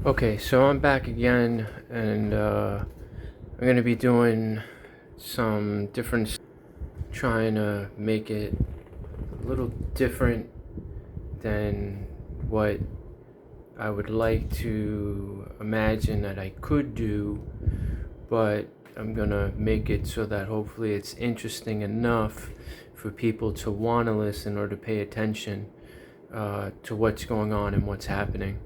Okay, so I'm back again, and I'm gonna be doing some different, trying to make it a little different than what I would like to imagine that I could do, but I'm gonna make it so that hopefully it's interesting enough for people to want to listen or to pay attention to what's going on and what's happening.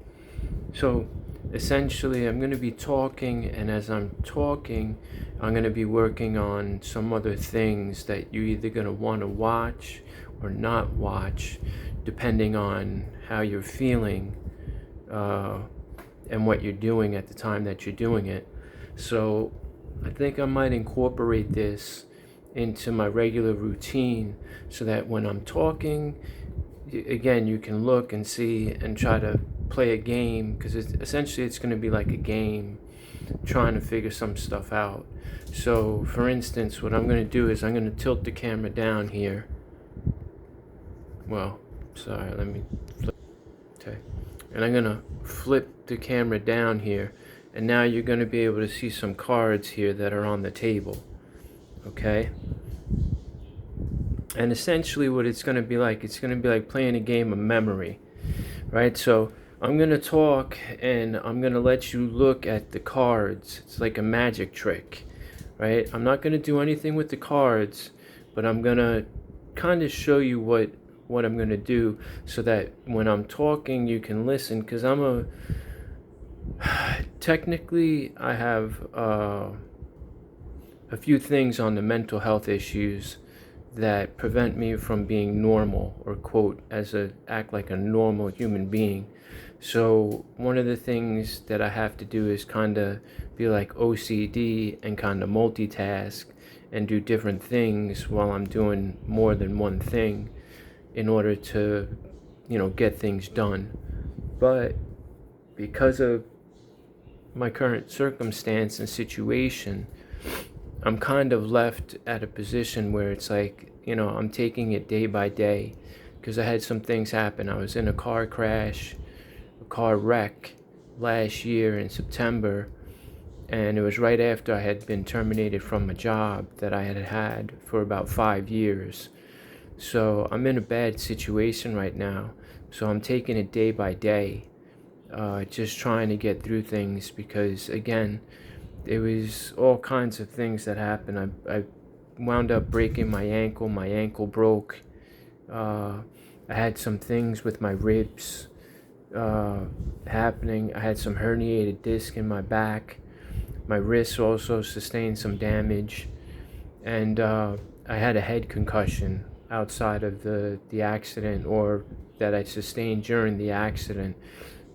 So essentially, I'm going to be talking, and as I'm talking, I'm going to be working on some other things that you're either going to want to watch or not watch, depending on how you're feeling uh, and what you're doing at the time that you're doing it. So I think I might incorporate this into my regular routine so that when I'm talking, again, you can look and see and try to play a game, because essentially it's going to be like a game trying to figure some stuff out. So for instance, what I'm going to do is I'm going to tilt the camera down here. Well, sorry, let me flip. Okay, and I'm going to flip the camera down here, and now you're going to be able to see some cards here that are on the table. Okay, and essentially what it's going to be like, it's going to be like playing a game of memory, right? So I'm going to talk, and I'm going to let you look at the cards. It's like a magic trick, right? I'm not going to do anything with the cards, but I'm going to kind of show you what I'm going to do, so that when I'm talking you can listen, because technically I have a few things on the mental health issues that prevent me from being normal, or quote, act like a normal human being. So one of the things that I have to do is kind of be like OCD and kind of multitask and do different things while I'm doing more than one thing in order to, get things done. But because of my current circumstance and situation, I'm kind of left at a position where it's like, I'm taking it day by day, because I had some things happen. I was in a car crash, a car wreck last year in September, and it was right after I had been terminated from a job that I had had for about 5 years. So I'm in a bad situation right now. So I'm taking it day by day, just trying to get through things, because again, there was all kinds of things that happened. I wound up breaking my ankle. My ankle broke. I had some things with my ribs uh, happening. I had some herniated disc in my back. My wrist also sustained some damage. And I had a head concussion outside of the accident, or that I sustained during the accident.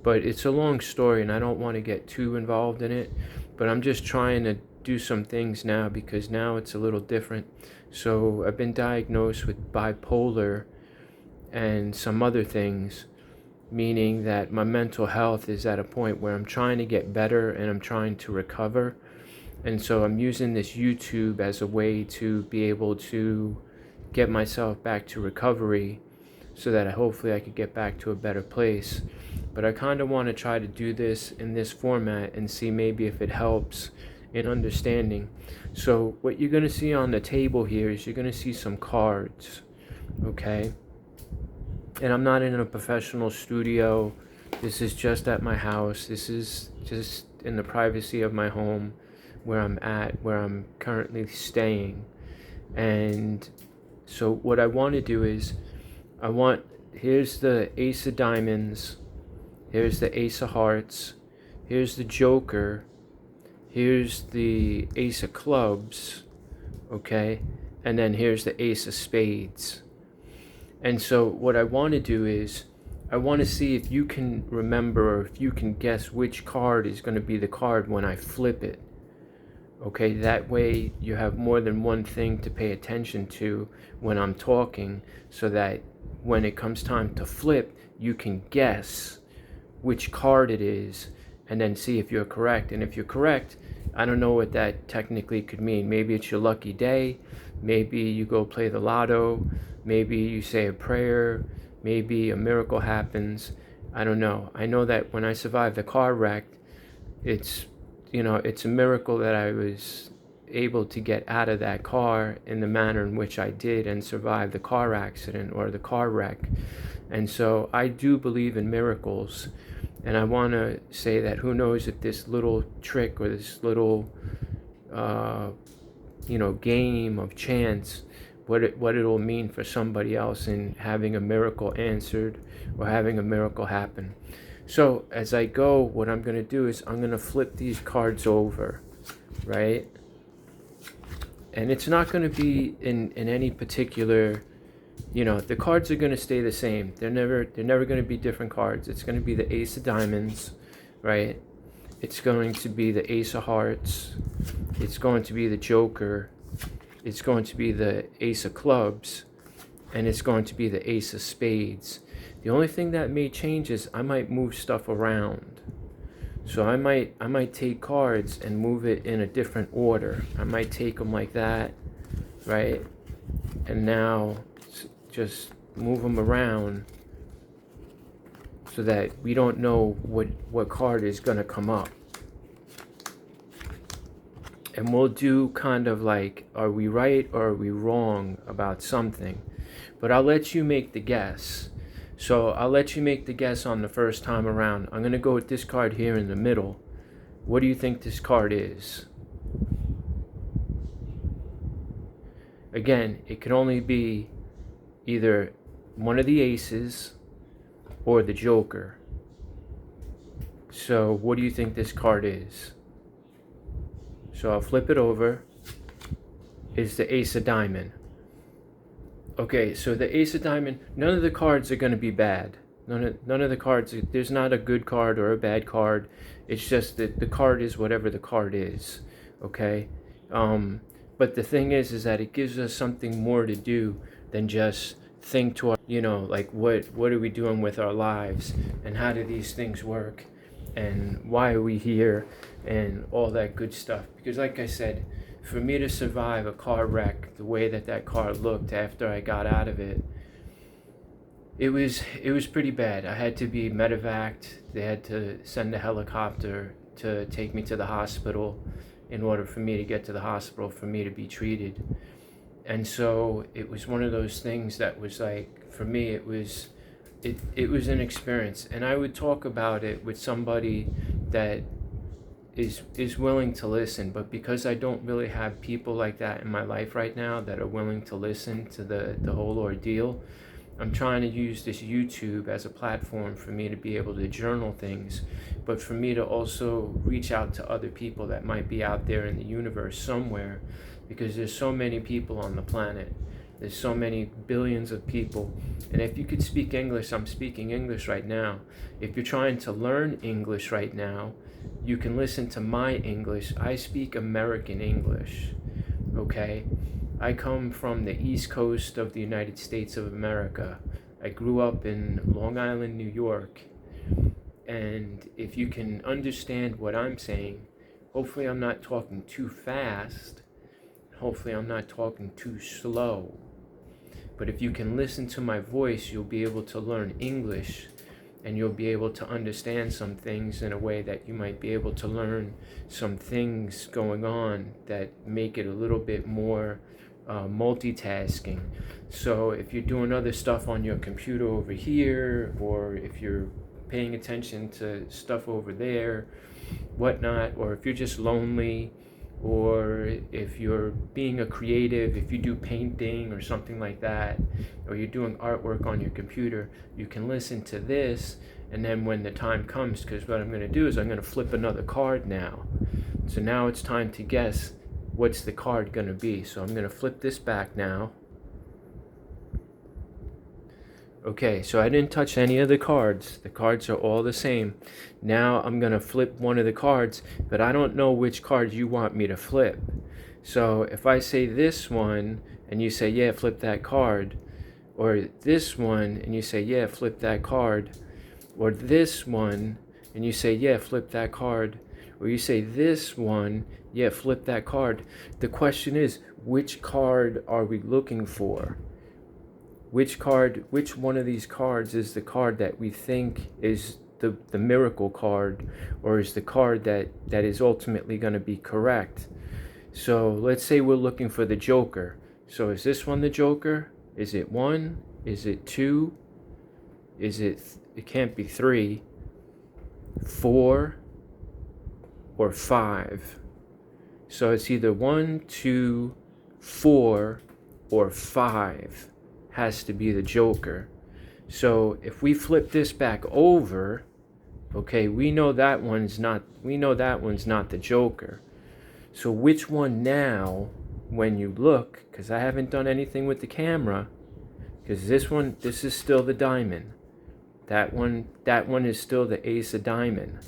But it's a long story, and I don't want to get too involved in it. But I'm just trying to do some things now, because now it's a little different. So I've been diagnosed with bipolar and some other things, meaning that my mental health is at a point where I'm trying to get better and I'm trying to recover. And so I'm using this YouTube as a way to be able to get myself back to recovery, so that hopefully I could get back to a better place. But I kind of want to try to do this in this format and see maybe if it helps in understanding. So what you're going to see on the table here is you're going to see some cards, okay? And I'm not in a professional studio. This is just at my house. This is just in the privacy of my home, where I'm currently staying. And so what I want to do is, here's the Ace of Diamonds, here's the Ace of Hearts, here's the Joker, here's the Ace of Clubs, okay? And then here's the Ace of Spades. And so what I want to do is, I want to see if you can remember, or if you can guess which card is going to be the card when I flip it. Okay, that way you have more than one thing to pay attention to when I'm talking, so that when it comes time to flip, you can guess which card it is, and then see if you're correct. And if you're correct, I don't know what that technically could mean. Maybe it's your lucky day. Maybe you go play the lotto. Maybe you say a prayer. Maybe a miracle happens. I don't know. I know that when I survived the car wreck, it's, it's a miracle that I was able to get out of that car in the manner in which I did and survive the car accident or the car wreck. And so I do believe in miracles. And I want to say that who knows if this little trick or this little, game of chance, what it'll mean for somebody else in having a miracle answered or having a miracle happen. So as I go, what I'm going to do is I'm going to flip these cards over, right? And it's not going to be in any particular, the cards are going to stay the same. They're never going to be different cards. It's going to be the Ace of Diamonds, right? It's going to be the Ace of Hearts. It's going to be the Joker. It's going to be the Ace of Clubs. And it's going to be the Ace of Spades. The only thing that may change is I might move stuff around. So I might take cards and move it in a different order. I might take them like that, right? And now just move them around so that we don't know what card is going to come up. And we'll do kind of like, are we right or are we wrong about something? But I'll let you make the guess. So I'll let you make the guess on the first time around. I'm going to go with this card here in the middle. What do you think this card is? Again, it can only be either one of the aces or the Joker. So what do you think this card is? So I'll flip it over. It's the Ace of Diamond. Okay, so the Ace of Diamond, none of the cards are going to be bad. None of the cards, there's not a good card or a bad card. It's just that the card is whatever the card is, okay? But the thing is that it gives us something more to do than just think to our, like what are we doing with our lives and how do these things work and why are we here and all that good stuff. Because like I said, for me to survive a car wreck the way that car looked after I got out of it, it was pretty bad. I had to be medevaced. They had to send a helicopter to take me to the hospital in order for me to get to the hospital for me to be treated. And so it was one of those things that was like, for me, it was an experience. And I would talk about it with somebody that is willing to listen, but because I don't really have people like that in my life right now that are willing to listen to the whole ordeal, I'm trying to use this YouTube as a platform for me to be able to journal things, but for me to also reach out to other people that might be out there in the universe somewhere, because there's so many people on the planet. There's so many billions of people. And if you could speak English, I'm speaking English right now. If you're trying to learn English right now, you can listen to my English. I speak American English, okay? I come from the East Coast of the United States of America. I grew up in Long Island, New York. And if you can understand what I'm saying, hopefully I'm not talking too fast. Hopefully I'm not talking too slow. But if you can listen to my voice, you'll be able to learn English and you'll be able to understand some things in a way that you might be able to learn some things going on that make it a little bit more multitasking. So if you're doing other stuff on your computer over here, or if you're paying attention to stuff over there, whatnot, or if you're just lonely, or if you're being a creative, if you do painting or something like that, or you're doing artwork on your computer, you can listen to this, and then when the time comes, because what I'm going to do is I'm going to flip another card now. So now it's time to guess what's the card going to be. So I'm going to flip this back now. Okay, so I didn't touch any of the cards. The cards are all the same. Now I'm going to flip one of the cards, but I don't know which card you want me to flip. So if I say this one, and you say, yeah, flip that card, or this one, and you say, yeah, flip that card, or this one, and you say, yeah, flip that card, or you say this one, yeah, flip that card. The question is, which card are we looking for? which one of these cards is the card that we think is the miracle card, or is the card that is ultimately going to be correct. So let's say we're looking for the Joker. So is this one the Joker? Is it 1? Is it 2? It can't be 3, 4, or 5. So it's either 1, 2, 4, or 5 has to be the Joker. So if we flip this back over, okay, we know that one's not the Joker. So which one now, when you look, because I haven't done anything with the camera, because this is still the diamond. That one is still the ace of diamond,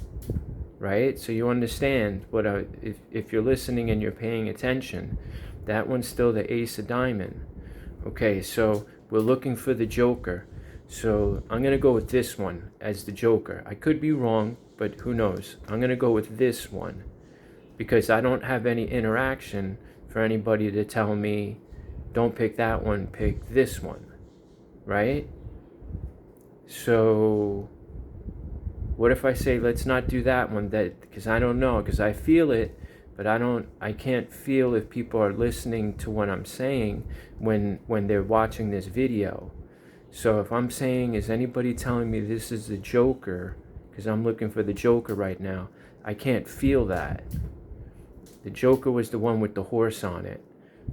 right? So you understand what if you're listening and you're paying attention, that one's still the ace of diamond. Okay, so we're looking for the Joker. So I'm going to go with this one as the Joker. I could be wrong, but who knows? I'm going to go with this one because I don't have any interaction for anybody to tell me, don't pick that one, pick this one, right? So what if I say, let's not do that one, because I don't know, because I feel it, but I can't feel if people are listening to what I'm saying when they're watching this video. So if I'm saying, is anybody telling me this is the Joker, because I'm looking for the Joker right now, I can't feel that. The Joker was the one with the horse on it.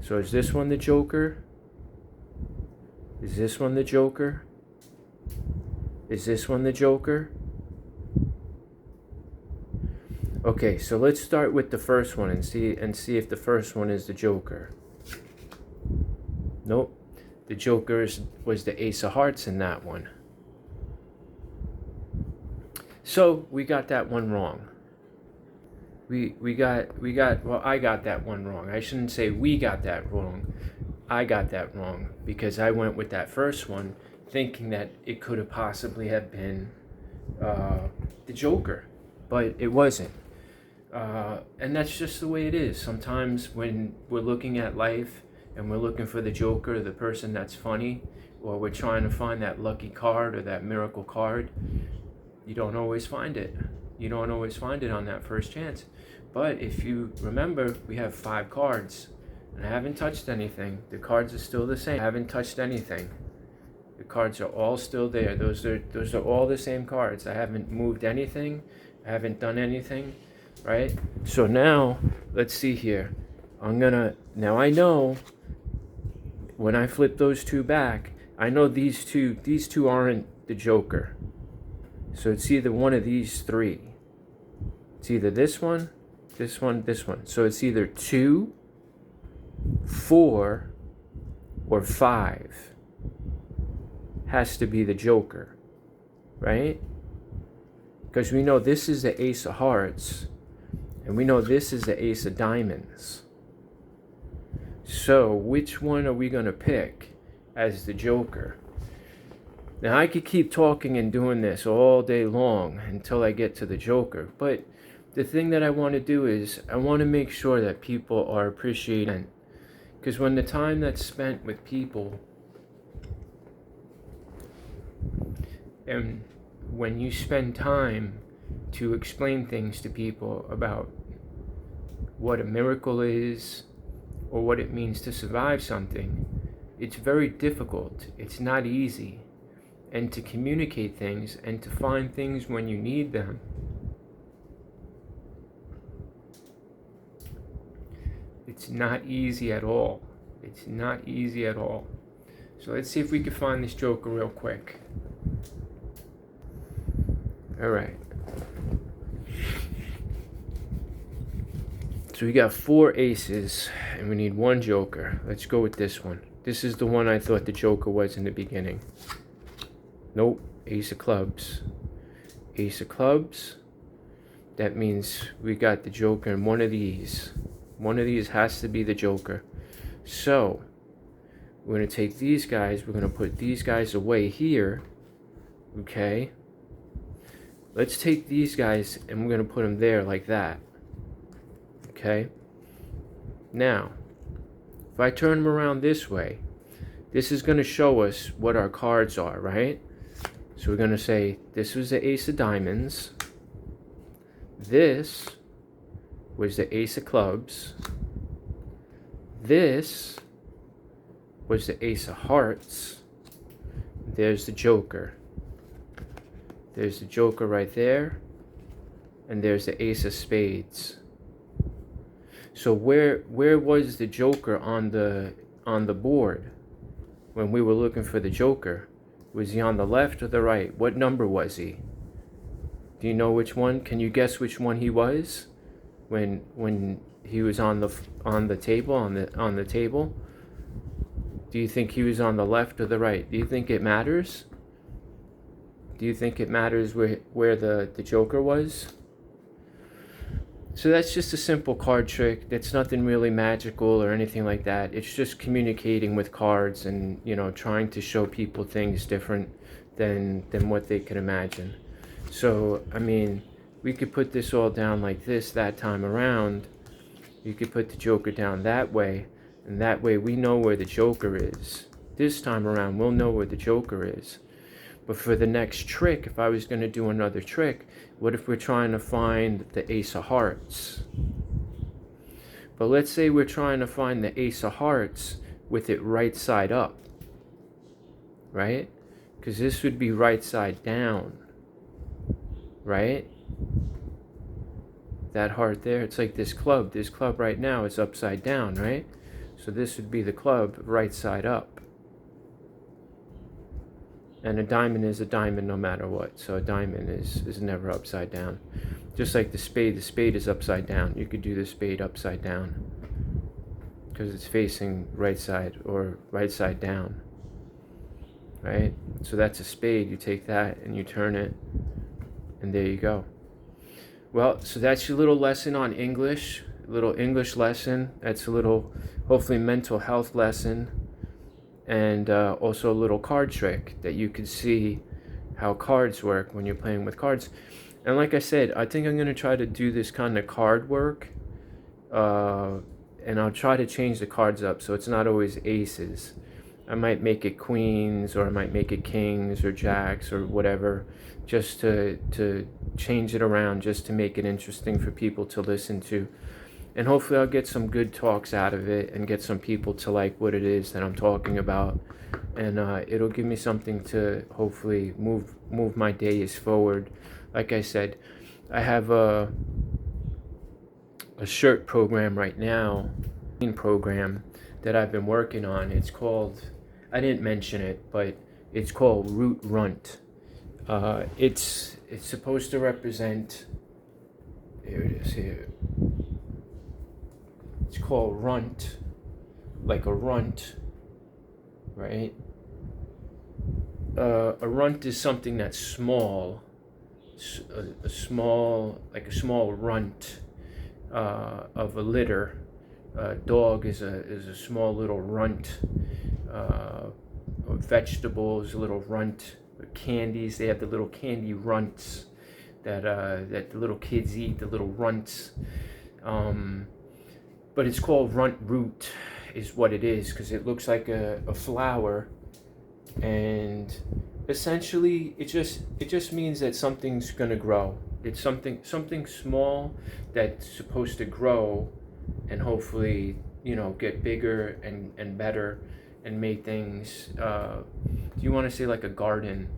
So is this one the Joker? Is this one the Joker? Is this one the Joker? Okay, so let's start with the first one and see if the first one is the Joker. Nope. The Joker was the Ace of Hearts in that one. So we got that one wrong. I got that one wrong. I shouldn't say we got that wrong. I got that wrong because I went with that first one thinking that it could have possibly have been the Joker, but it wasn't. And that's just the way it is. Sometimes when we're looking at life and we're looking for the Joker, the person that's funny, or we're trying to find that lucky card or that miracle card, you don't always find it. You don't always find it on that first chance. But if you remember, we have 5 cards, and I haven't touched anything. The cards are still the same. I haven't touched anything. The cards are all still there. Those are all the same cards. I haven't moved anything. I haven't done anything, right? So now, let's see here. Now I know when I flip those 2 back, I know these two aren't the Joker. So it's either one of these 3. It's either this one, this one, this one. So it's either 2, 4, or 5 has to be the Joker, right? Because we know this is the Ace of Hearts, and we know this is the Ace of Diamonds. So which one are we going to pick as the Joker? Now I could keep talking and doing this all day long until I get to the Joker, but the thing that I want to do is I want to make sure that people are appreciating, because when the time that's spent with people, and when you spend time to explain things to people about what a miracle is or what it means to survive something, it's very difficult. It's not easy. And to communicate things and to find things when you need them, it's not easy at all. It's not easy at all. So let's see if we can find this Joker real quick. Alright. So we got 4 aces and we need 1 Joker. Let's go with this one. This is the one I thought the Joker was in the beginning. Nope. Ace of clubs. Ace of clubs. That means we got the Joker in one of these. One of these has to be the Joker. So we're going to take these guys. We're going to put these guys away here. Okay. Let's take these guys and we're going to put them there like that. Okay. Now, if I turn them around this way, This is going to show us what our cards are, right? So we're going to say this was the Ace of Diamonds. This was the Ace of Clubs. This was the Ace of Hearts. There's the Joker. There's the Joker right there. And there's the Ace of Spades. So where was the Joker on the board when we were looking for the Joker? Was he on the left or the right? What number was he? Do you know which one? Can you guess which one he was when he was on the table? Do you think he was on the left or the right? Do you think it matters? Do you think it matters where the Joker was? So that's just a simple card trick. That's nothing really magical or anything like that. It's just communicating with cards and, trying to show people things different than what they could imagine. So, I mean, we could put this all down like this that time around. You could put the Joker down that way, and that way we know where the Joker is. This time around, we'll know where the Joker is. But for the next trick, if I was going to do another trick, what if we're trying to find the Ace of Hearts? But let's say we're trying to find the Ace of Hearts with it right side up, right? Because this would be right side down, right? That heart there, it's like this club. This club right now is upside down, right? So this would be the club right side up. And a diamond is a diamond no matter what. So a diamond is never upside down. Just like the spade is upside down. You could do the spade upside down because it's facing right side or right side down. Right? So that's a spade. You take that and you turn it, and there you go. Well, so that's your little lesson on English. A little English lesson. That's a little, hopefully, mental health lesson. And also a little card trick that you can see how cards work when you're playing with cards. And like I said, I think I'm going to try to do this kind of card work. And I'll try to change the cards up so it's not always aces. I might make it queens, or I might make it kings or jacks or whatever, just to change it around, just to make it interesting for people to listen to. And hopefully I'll get some good talks out of it and get some people to like what it is that I'm talking about. And it'll give me something to hopefully move my days forward. Like I said, I have a shirt program right now, program that I've been working on. It's called, I didn't mention it, but it's called Root Runt. It's supposed to represent, here it is here. It's called runt, like a runt, right? A runt is something that's small, a small runt of a litter. A dog is a small little runt. Vegetables, a little runt. Candies, they have the little candy runts that the little kids eat, the little runts. But it's called runt root is what it is, because it looks like a flower, and essentially it just means that something's gonna grow. It's something small that's supposed to grow and hopefully get bigger and better and make things, you want to say like a garden,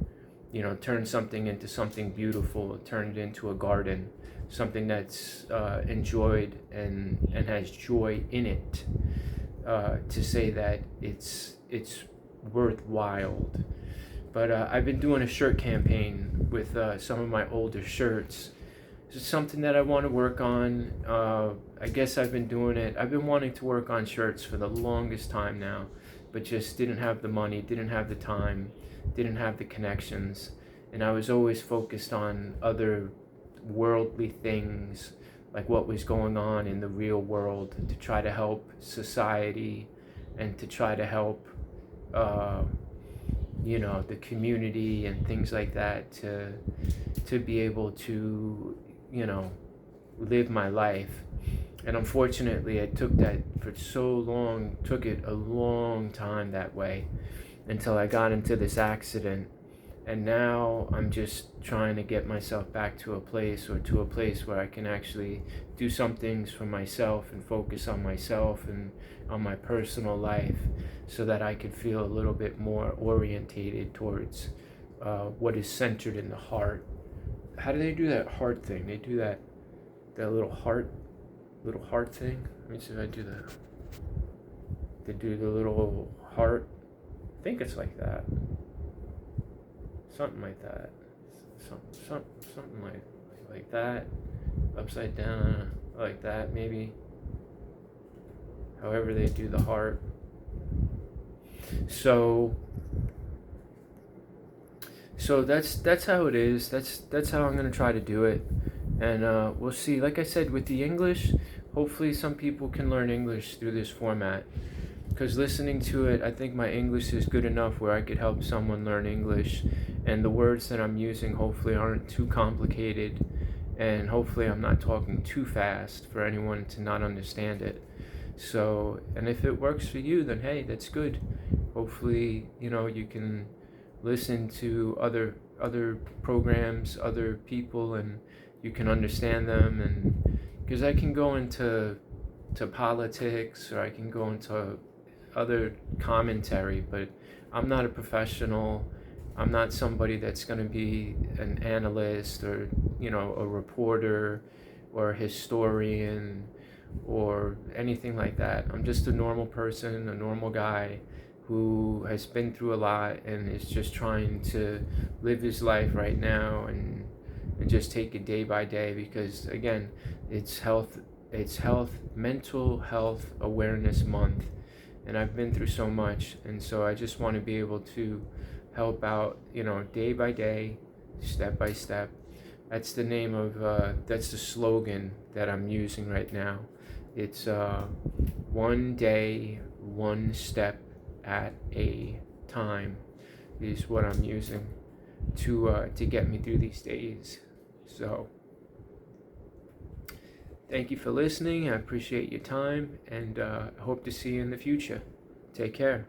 turn something into something beautiful, turn it into a garden, something that's enjoyed and has joy in it, to say that it's worthwhile. But I've been doing a shirt campaign with some of my older shirts. It's something that I want to work on. I guess I've been doing it. I've been wanting to work on shirts for the longest time now, but just didn't have the money, didn't have the time, didn't have the connections. And I was always focused on other worldly things, like what was going on in the real world, to try to help society and to try to help the community and things like that, to be able to live my life. And unfortunately, I took it a long time that way until I got into this accident. And now I'm just trying to get myself back to a place where I can actually do some things for myself and focus on myself and on my personal life, so that I could feel a little bit more orientated towards what is centered in the heart. How do they do that heart thing? They do that little heart thing. Let me see if I do that. They do the little heart. I think it's like that. Something like that. Something like that. Upside down, like that maybe. However they do the heart. So that's how it is. That's how I'm gonna try to do it, and we'll see. Like I said, with the English, hopefully some people can learn English through this format. Because listening to it, I think my English is good enough where I could help someone learn English, and the words that I'm using hopefully aren't too complicated, and hopefully I'm not talking too fast for anyone to not understand it. So, and if it works for you, then hey, that's good. Hopefully, you can listen to other programs, other people, and you can understand them. And because I can go into politics, or I can go into other commentary, but I'm not a professional. I'm not somebody that's going to be an analyst, or a reporter or a historian or anything like that. I'm just a normal person, a normal guy who has been through a lot and is just trying to live his life right now, and just take it day by day, because again, it's mental health awareness month, and I've been through so much, and so I just want to be able to help out, day by day, step by step. That's the name of that's the slogan that I'm using right now. It's one day, one step at a time is what I'm using to get me through these days. So thank you for listening. I appreciate your time, and I hope to see you in the future. Take care.